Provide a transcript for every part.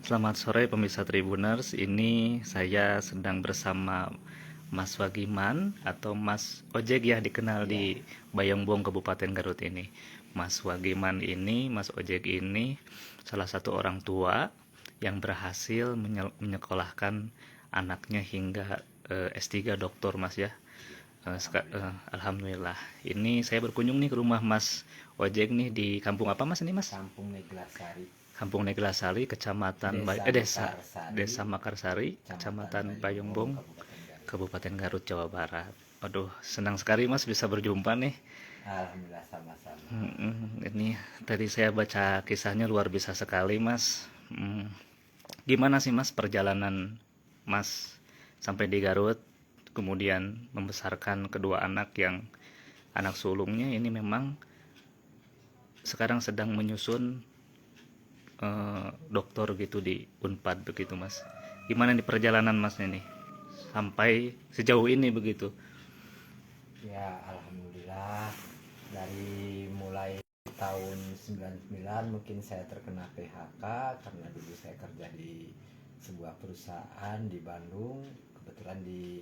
Selamat sore pemirsa Tribuners. Ini saya sedang bersama Mas Wagiman atau Mas Ojek ya, dikenal di Ya, Bayongbong Kabupaten Garut ini. Mas Wagiman ini, Mas Ojek ini salah satu orang tua yang berhasil menyekolahkan anaknya hingga S3 doktor Mas ya. alhamdulillah. Alhamdulillah. Ini saya berkunjung nih ke rumah Mas Ojek nih di kampung apa Mas ini Mas? Kampung Neglasari, Kampung Neglasari, Desa Mekarsari, Desa Makarsari, Kecamatan Kecamatan Bayongbong, Bayongbong, Kabupaten Garut. Kabupaten Garut, Jawa Barat. Aduh, senang sekali Mas bisa berjumpa nih. Alhamdulillah sama-sama. Ini tadi saya baca kisahnya luar biasa sekali Mas. Gimana sih Mas perjalanan Mas sampai di Garut, kemudian membesarkan kedua anak yang anak sulungnya ini memang sekarang sedang menyusun doktor gitu di Unpad begitu Mas. Gimana nih perjalanan Mas ini sampai sejauh ini begitu? Ya, alhamdulillah dari mulai tahun 99 mungkin saya terkena PHK karena dulu saya kerja di sebuah perusahaan di Bandung, kebetulan di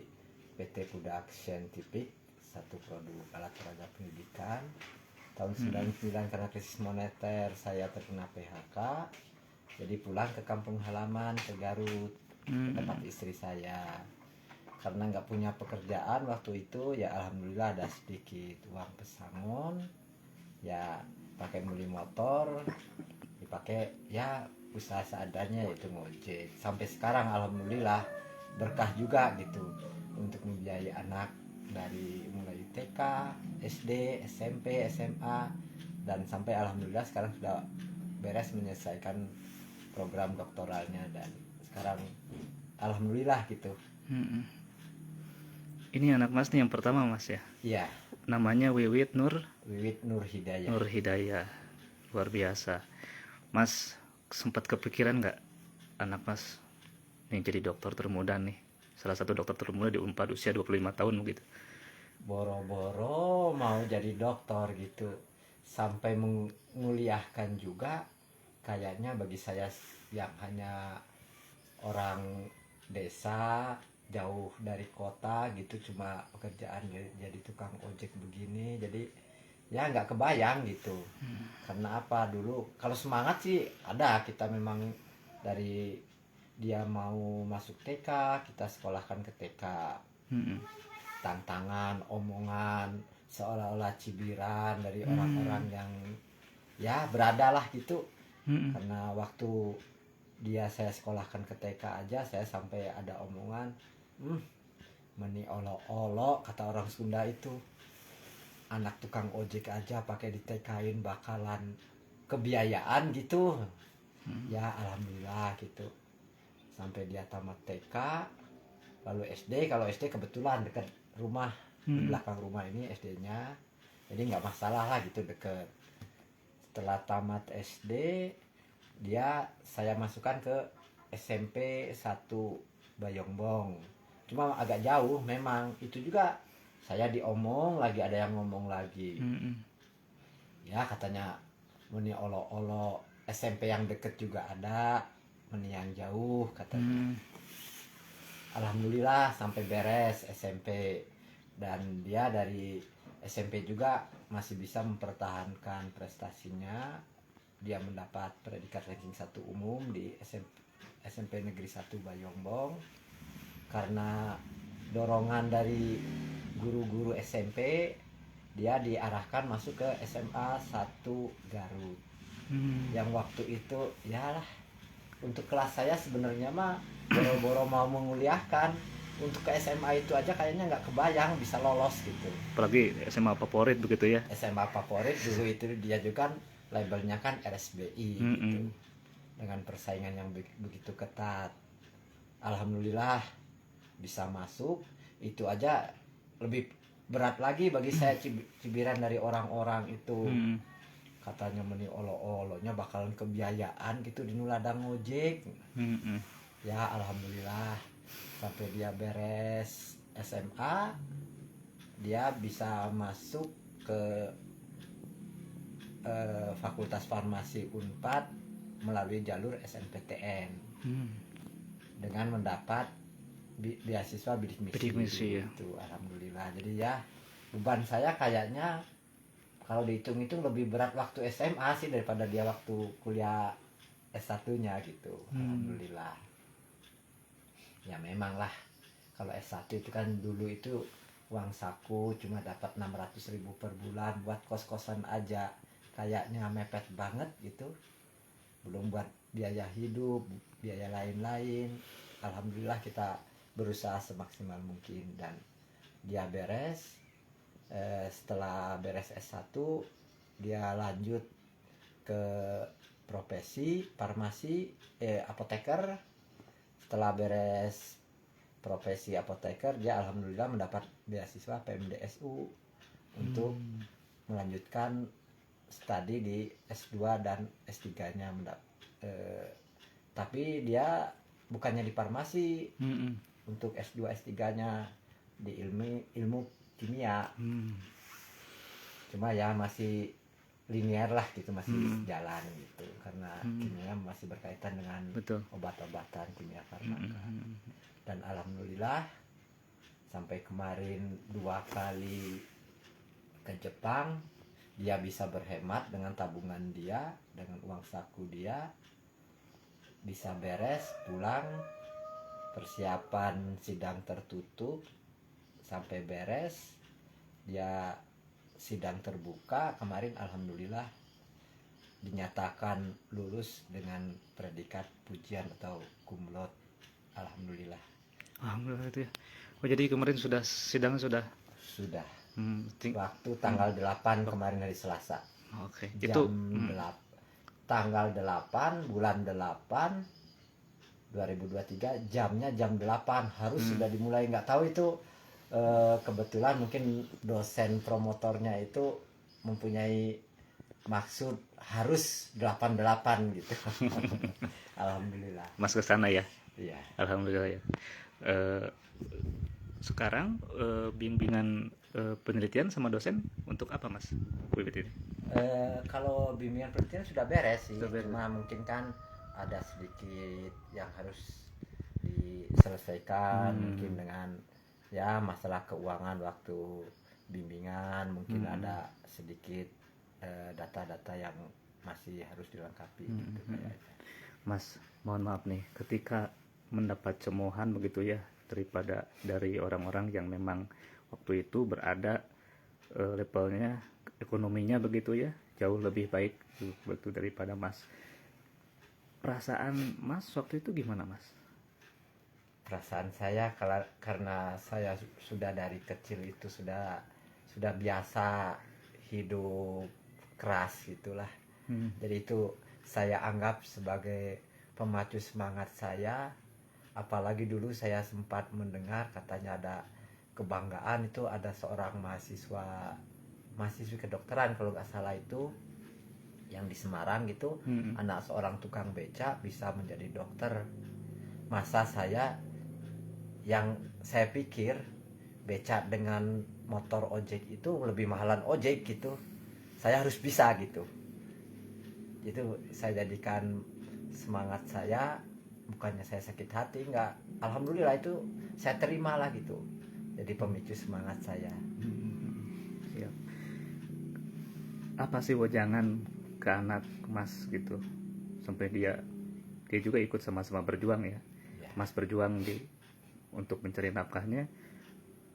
PT Pudak Scientific, satu produk alat peraga pendidikan. Tahun 99 karena krisis moneter saya terkena PHK, jadi pulang ke kampung halaman ke Garut, ke tempat istri saya. Karena nggak punya pekerjaan waktu itu, ya alhamdulillah ada sedikit uang pesangon, ya pakai beli motor, dipakai ya usaha seadanya yaitu ngojek. Sampai sekarang alhamdulillah berkah juga gitu untuk membiayai anak dari mulai TK, SD, SMP, SMA, dan sampai alhamdulillah sekarang sudah beres menyelesaikan program doktoralnya, dan sekarang alhamdulillah gitu. Ini anak Mas nih yang pertama Mas ya. Iya, Namanya Wiwit Wiwit Nur Hidayah. Nur Hidayah. Luar biasa. Mas sempat kepikiran nggak anak Mas nih jadi dokter termuda nih? Salah satu dokter termuda di Unpad usia 25 tahun begitu. Boro-boro mau jadi dokter gitu, sampai menguliahkan juga. Kayaknya bagi saya yang hanya orang desa jauh dari kota gitu, cuma pekerjaan jadi tukang ojek begini, jadi ya nggak kebayang gitu. Karena apa, dulu kalau semangat sih ada, kita memang dari dia mau masuk TK kita sekolahkan ke TK. Tantangan, omongan, seolah-olah cibiran dari orang-orang yang ya beradalah gitu. Karena waktu saya sekolahkan ke TK aja, saya sampai ada omongan, meni olo-olo kata orang Sunda itu, anak tukang ojek aja pakai di TK-in bakalan kebiayaan gitu. Ya alhamdulillah gitu, sampai dia tamat TK, lalu SD. Kalau SD kebetulan dekat rumah, di belakang rumah ini SD-nya, jadi nggak masalah lah gitu, deket. Setelah tamat SD, saya masukkan ke SMP 1 Bayongbong, cuma agak jauh memang. Itu juga saya diomong lagi, ada yang ngomong lagi, ya katanya meni olo-olo SMP yang deket juga ada, meni yang jauh katanya. Alhamdulillah sampai beres SMP, dan dia dari SMP juga masih bisa mempertahankan prestasinya. Dia mendapat predikat ranking 1 umum di SMP Negeri 1 Bayongbong. Karena dorongan dari guru-guru SMP, dia diarahkan masuk ke SMA 1 Garut. Yang waktu itu ya lah, untuk kelas saya sebenarnya mah boro-boro mau menguliahkan, untuk ke SMA itu aja kayaknya nggak kebayang bisa lolos gitu. Apalagi SMA favorit begitu ya. SMA favorit dulu itu, dia juga kan labelnya kan RSBI gitu, dengan persaingan yang begitu ketat. Alhamdulillah bisa masuk. Itu aja lebih berat lagi bagi saya, cibiran dari orang-orang itu. Katanya meni olo-olonya bakalan kebiayaan gitu di nuladang ojek. Ya alhamdulillah sampai dia beres SMA, dia bisa masuk ke Fakultas Farmasi Unpad melalui jalur SNPTN Hmm. dengan mendapat beasiswa bidik Bidik misi, ya. itu. Alhamdulillah. Jadi ya beban saya kayaknya kalau dihitung-hitung lebih berat waktu SMA sih daripada dia waktu kuliah S1-nya gitu. Alhamdulillah. Ya memang lah, kalau S1 itu kan dulu itu uang saku cuma dapat 600.000 per bulan buat kos-kosan aja, kayaknya mepet banget gitu, belum buat biaya hidup, biaya lain-lain. Alhamdulillah kita berusaha semaksimal mungkin dan dia beres. Setelah beres S1 dia lanjut ke profesi farmasi, apoteker. Setelah beres profesi apoteker dia alhamdulillah mendapat beasiswa PMDSU untuk melanjutkan studi di S2 dan S3-nya. Tapi dia bukannya di farmasi, untuk S2 S3-nya di ilmu kimia. Cuma ya masih linear lah gitu, masih jalan gitu, karena kimia masih berkaitan dengan Betul. obat-obatan, kimia farmaka. Dan alhamdulillah sampai kemarin 2 kali ke Jepang dia bisa berhemat dengan tabungan dia, dengan uang saku dia, bisa beres pulang, persiapan sidang tertutup sampai beres, dia sidang terbuka kemarin alhamdulillah dinyatakan lulus dengan predikat pujian atau cum laude. Alhamdulillah. Alhamdulillah itu ya. Oh jadi kemarin sudah sidang sudah. Sudah. Waktu tanggal 8 kemarin hari Selasa. Oke. Jam 8, tanggal 8 bulan 8 2023, jamnya jam 8 harus sudah dimulai. Nggak tahu itu kebetulan mungkin dosen promotornya itu mempunyai maksud harus 88 gitu. Alhamdulillah. Mas ke sana ya. Iya. Alhamdulillah ya. Sekarang bimbingan penelitian sama dosen untuk apa Mas Wiwit ini? Kalau bimbingan penelitian sudah beres sih. Sudah beres. Cuma mungkin kan ada sedikit yang harus diselesaikan, mungkin dengan ya masalah keuangan waktu bimbingan, mungkin ada sedikit data-data yang masih harus dilengkapi gitu kayaknya. Mas, mohon maaf nih, ketika mendapat cemoohan begitu ya dari orang-orang yang memang waktu itu berada levelnya ekonominya begitu ya jauh lebih baik begitu daripada Mas. Perasaan Mas waktu itu gimana Mas? Perasaan saya karena saya sudah dari kecil itu sudah biasa hidup keras gitulah. Jadi itu saya anggap sebagai pemacu semangat saya. Apalagi dulu saya sempat mendengar katanya ada kebanggaan itu ada seorang mahasiswi kedokteran kalau nggak salah itu yang di Semarang gitu, anak seorang tukang beca bisa menjadi dokter. Masa yang saya pikir beca dengan motor ojek itu lebih mahalan ojek gitu, saya harus bisa gitu. Itu saya jadikan semangat saya, bukannya saya sakit hati, enggak. Alhamdulillah itu saya terima lah gitu, jadi pemicu semangat saya. Siap. Apa sih wejangan ke anak Mas gitu sampai dia juga ikut sama-sama berjuang ya. Mas berjuang untuk mencari nafkahnya,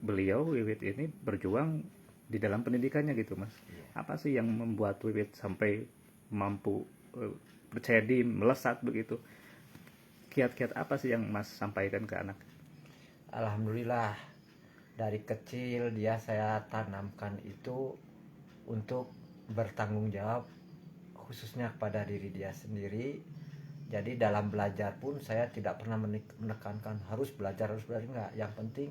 beliau Wiwit ini berjuang di dalam pendidikannya gitu Mas. Apa sih yang membuat Wiwit sampai mampu percaya diri melesat begitu? Kiat-kiat apa sih yang Mas sampaikan ke anak? Alhamdulillah dari kecil saya tanamkan itu untuk bertanggung jawab, khususnya kepada diri dia sendiri. Jadi dalam belajar pun saya tidak pernah menekankan harus belajar enggak. Yang penting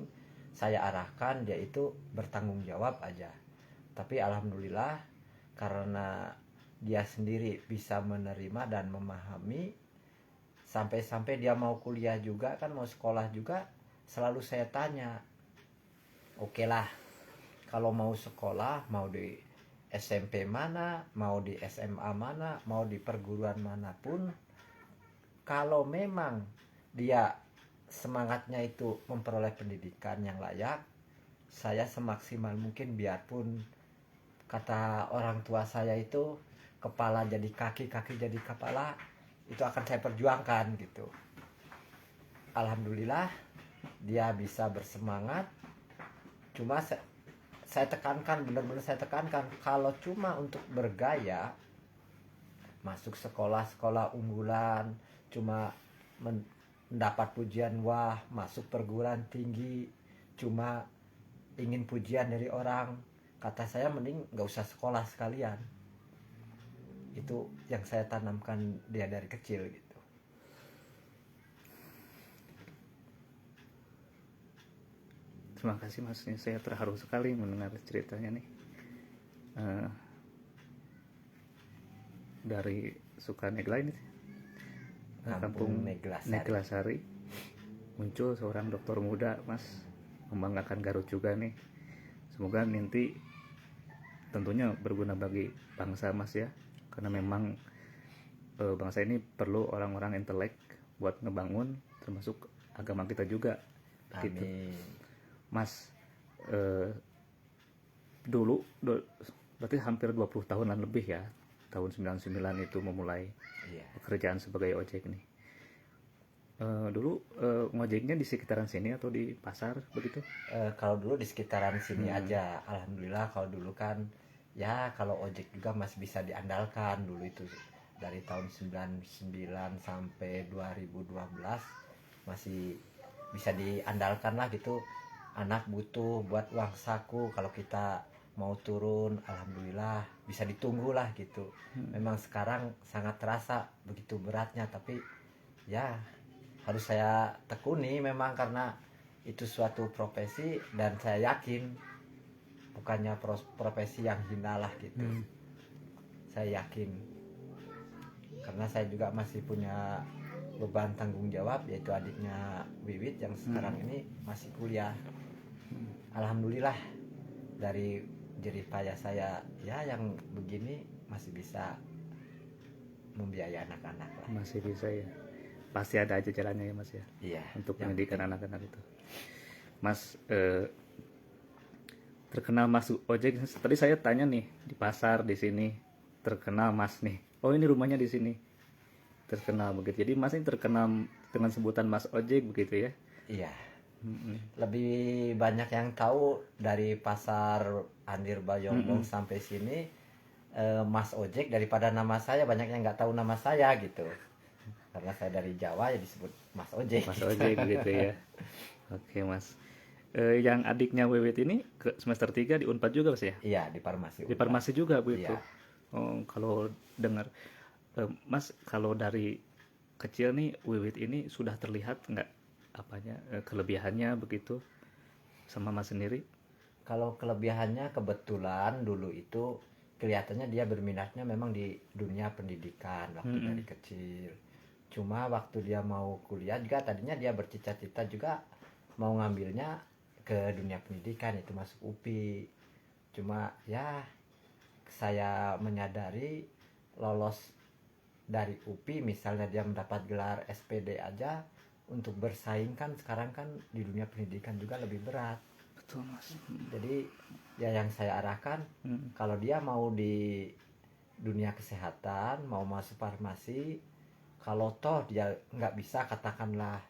saya arahkan dia itu bertanggung jawab aja. Tapi alhamdulillah karena dia sendiri bisa menerima dan memahami, sampai dia mau kuliah juga kan, mau sekolah juga, selalu saya tanya, oke lah kalau mau sekolah, mau di SMP mana, mau di SMA mana, mau di perguruan manapun, kalau memang dia semangatnya itu memperoleh pendidikan yang layak, saya semaksimal mungkin, biarpun kata orang tua saya itu kepala jadi kaki, kaki jadi kepala, itu akan saya perjuangkan gitu. Alhamdulillah dia bisa bersemangat. Cuma saya tekankan, benar-benar saya tekankan, kalau cuma untuk bergaya masuk sekolah-sekolah unggulan, cuma mendapat pujian, wah masuk perguruan tinggi, cuma ingin pujian dari orang, kata saya mending gak usah sekolah sekalian. Itu yang saya tanamkan dia dari kecil gitu. Terima kasih Mas, ini saya terharu sekali mendengar ceritanya nih. Dari Sukanegla ini, Kampung Neglasari. Neglasari, muncul seorang dokter muda, Mas, membanggakan Garut juga nih. Semoga nanti tentunya berguna bagi bangsa, Mas ya, karena memang bangsa ini perlu orang-orang intelek buat ngebangun, termasuk agama kita juga. Begitu. Amin. Mas, dulu berarti hampir 20 tahunan lebih ya, tahun 99 itu memulai Iya. pekerjaan sebagai ojek nih. Dulu ngojeknya di sekitaran sini atau di pasar begitu? Kalau dulu di sekitaran sini aja. Alhamdulillah kalau dulu kan ya, kalau ojek juga masih bisa diandalkan dulu itu. Dari tahun 99 sampai 2012 masih bisa diandalkan lah gitu. Anak butuh buat uang saku, kalau kita mau turun alhamdulillah bisa ditunggu lah gitu. Memang sekarang sangat terasa begitu beratnya, tapi ya harus saya tekuni memang, karena itu suatu profesi dan saya yakin bukannya profesi yang hina lah gitu. Saya yakin, karena saya juga masih punya beban tanggung jawab, yaitu adiknya Wiwit yang sekarang ini masih kuliah. Alhamdulillah dari jerih payah saya ya yang begini masih bisa membiayai anak-anak lah. Masih bisa ya, pasti ada aja jalannya ya Mas ya, Iya, untuk yang pendidikan penting. anak-anak itu. Mas, terkenal Mas ojek, tadi saya tanya nih, di pasar di sini terkenal Mas nih, oh ini rumahnya di sini, terkenal begitu. Jadi Mas ini terkenal dengan sebutan Mas ojek begitu ya? Iya. Lebih banyak yang tahu dari pasar Andir Bayombong sampai sini Mas Ojek daripada nama saya. Banyak yang nggak tahu nama saya gitu, karena saya dari Jawa ya disebut Mas Ojek. Mas ojek gitu ya. Oke Mas. Yang adiknya Wewet ini ke semester 3 di Unpad juga Mas ya? Iya, di farmasi. Di farmasi juga begitu. Iya. Oh, kalau dengar Mas, kalau dari kecil nih Wiwit ini sudah terlihat nggak apanya kelebihannya begitu sama Mas sendiri? Kalau kelebihannya, kebetulan dulu itu kelihatannya dia berminatnya memang di dunia pendidikan waktu dari kecil. Cuma waktu dia mau kuliah juga, tadinya dia bercita-cita juga mau ngambilnya ke dunia pendidikan, itu masuk UPI. Cuma ya saya menyadari lolos dari UPI, misalnya dia mendapat gelar SPD aja, untuk bersaing kan sekarang kan di dunia pendidikan juga lebih berat. Betul Mas. Jadi ya yang saya arahkan, kalau dia mau di dunia kesehatan, mau masuk farmasi, kalau toh dia nggak bisa katakanlah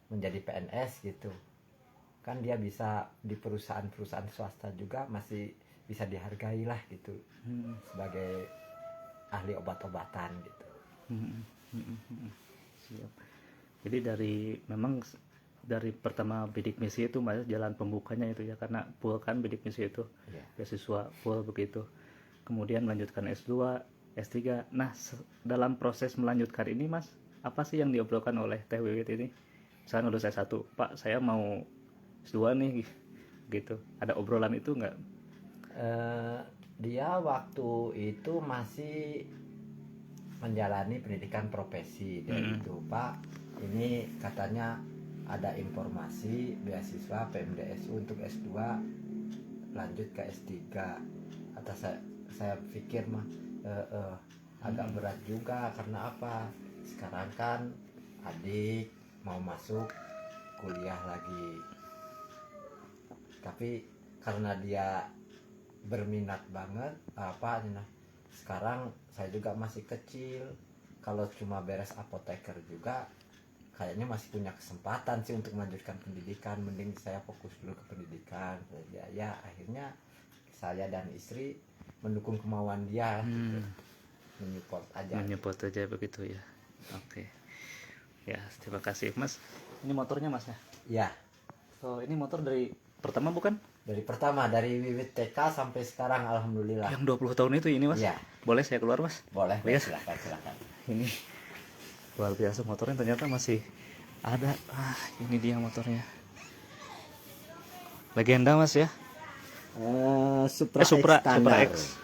menjadi PNS gitu, kan dia bisa di perusahaan-perusahaan swasta juga masih bisa dihargai lah gitu, sebagai ahli obat-obatan gitu. Siap. Jadi memang dari pertama bidik misi itu Mas, jalan pembukanya itu ya, karena full kan bidik misi itu, Iya. beasiswa full begitu. Kemudian melanjutkan S2, S3. Nah, dalam proses melanjutkan ini Mas, apa sih yang diobrolkan oleh Teh Wiwit ini? Misalnya lulus S1, Pak saya mau S2 nih gitu. Ada obrolan itu nggak? Dia waktu itu masih menjalani pendidikan profesi. Dia itu, Pak ini katanya ada informasi beasiswa PMDSU untuk S2 lanjut ke S3. Atas saya pikir mah agak berat juga, karena apa, sekarang kan adik mau masuk kuliah lagi, tapi karena dia berminat banget sekarang saya juga masih kecil, kalau cuma beres apoteker juga kayaknya masih punya kesempatan sih untuk melanjutkan pendidikan, mending saya fokus dulu ke pendidikan. Ya akhirnya saya dan istri mendukung kemauan dia gitu. Menyupport aja begitu ya. Oke. Ya, terima kasih Mas. Ini motornya Mas ya? Ya, Oh, ini motor dari pertama bukan? dari pertama, dari wiwit TK sampai sekarang alhamdulillah. Yang 20 tahun itu ini Mas? Iya. Boleh saya keluar Mas? Boleh, Oh, ya. silakan. Ini luar biasa motornya, ternyata masih ada. Ini dia motornya. Legenda Mas ya? Supra X.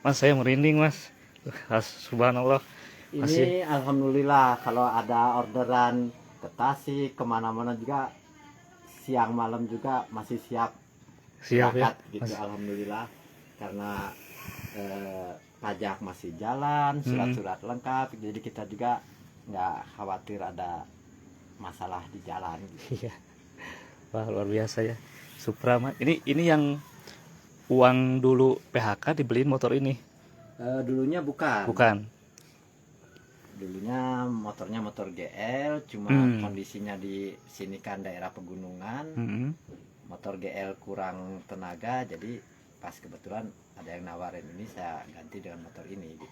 Mas, saya merinding Mas. Subhanallah. Ini alhamdulillah kalau ada orderan ke Tasik kemana-mana juga siang malam juga masih siap ya gitu Mas. Alhamdulillah, karena pajak masih jalan, surat-surat lengkap, jadi kita juga nggak khawatir ada masalah di jalan gitu. Iya. Wah, luar biasa ya. Supra Mas. Ini yang uang dulu PHK dibeliin motor ini. Dulunya bukan. Dulunya motornya motor GL, cuma kondisinya di sini kan daerah pegunungan, motor GL kurang tenaga, jadi pas kebetulan ada yang nawarin ini, saya ganti dengan motor ini gitu.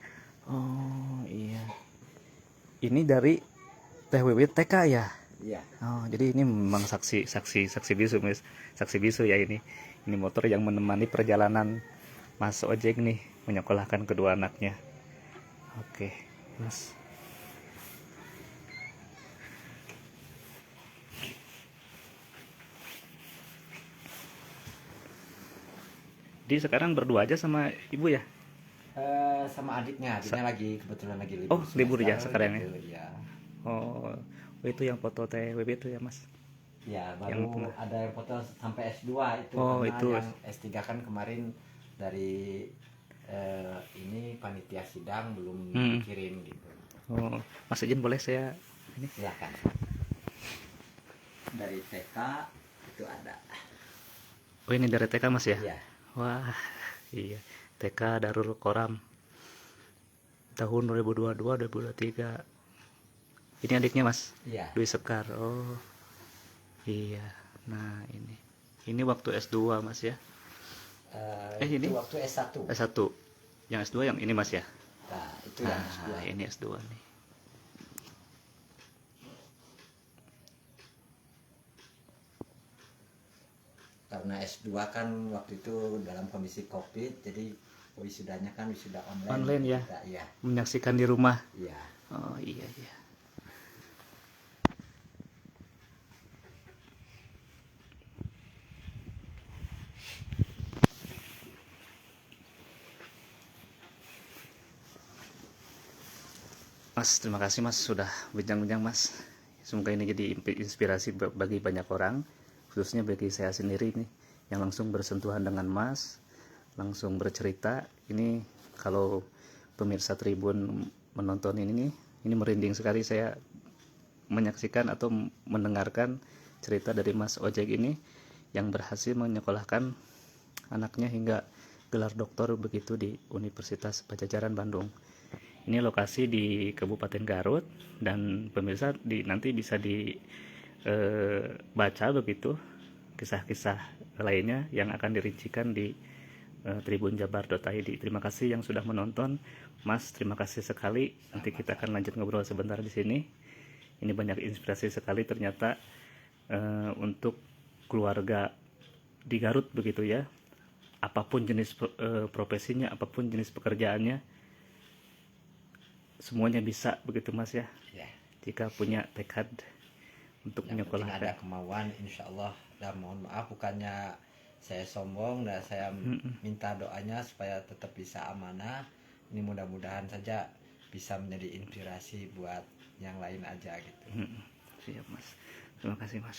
Oh iya, ini dari TWW TK ya? Iya. Oh, jadi ini memang saksi bisu Mas, saksi bisu ya ini motor yang menemani perjalanan Mas Ojek nih menyekolahkan kedua anaknya. Oke Mas. Jadi sekarang berdua aja sama ibu ya? Sama adiknya lagi kebetulan lagi libur. Oh, libur ya sekarang gitu, ya? ya. Oh, itu yang foto TWB itu ya Mas? Ya, baru ada yang foto sampai S2 itu. Oh, karena itu yang S3 kan kemarin dari ini panitia sidang belum kirim gitu. Oh, Mas izin boleh saya ini? Silakan. Dari TK itu ada. Oh, ini dari TK Mas ya? Iya. Wah, iya. TK Darul Qoram tahun 2022-2023. Ini adiknya Mas? Iya. Dwi Sekar. Oh, iya. Nah, ini waktu S2 Mas ya? Itu ini waktu S1. S1. Yang S2 yang ini Mas ya? Nah, itu yang S2. Ini S2 nih. Karena S2 kan waktu itu dalam kondisi Covid, jadi wisudanya kan wisuda online. Online ya? Kita, iya. Menyaksikan di rumah. Iya. Oh, iya. Mas, terima kasih Mas sudah bincang-bincang Mas. Semoga ini jadi inspirasi bagi banyak orang, khususnya bagi saya sendiri nih yang langsung bersentuhan dengan Mas, langsung bercerita. Ini kalau pemirsa Tribun menonton ini merinding sekali saya menyaksikan atau mendengarkan cerita dari Mas Ojek ini yang berhasil menyekolahkan anaknya hingga gelar doktor begitu di Universitas Padjadjaran Bandung. Ini lokasi di Kabupaten Garut, dan pemirsa nanti bisa dibaca begitu kisah-kisah lainnya yang akan dirincikan di tribunjabar.id. Terima kasih yang sudah menonton, Mas. Terima kasih sekali. Nanti kita akan lanjut ngobrol sebentar di sini. Ini banyak inspirasi sekali ternyata untuk keluarga di Garut begitu ya. Apapun jenis profesinya, apapun jenis pekerjaannya, semuanya bisa begitu Mas ya. Ya. Jika punya tekad untuk menyekolahkan. Ada kemauan, insya Allah. Dan mohon maaf bukannya saya sombong, dan saya minta doanya supaya tetap bisa amanah. Ini mudah-mudahan saja bisa menjadi inspirasi buat yang lain aja gitu. Siap Mas. Terima kasih Mas.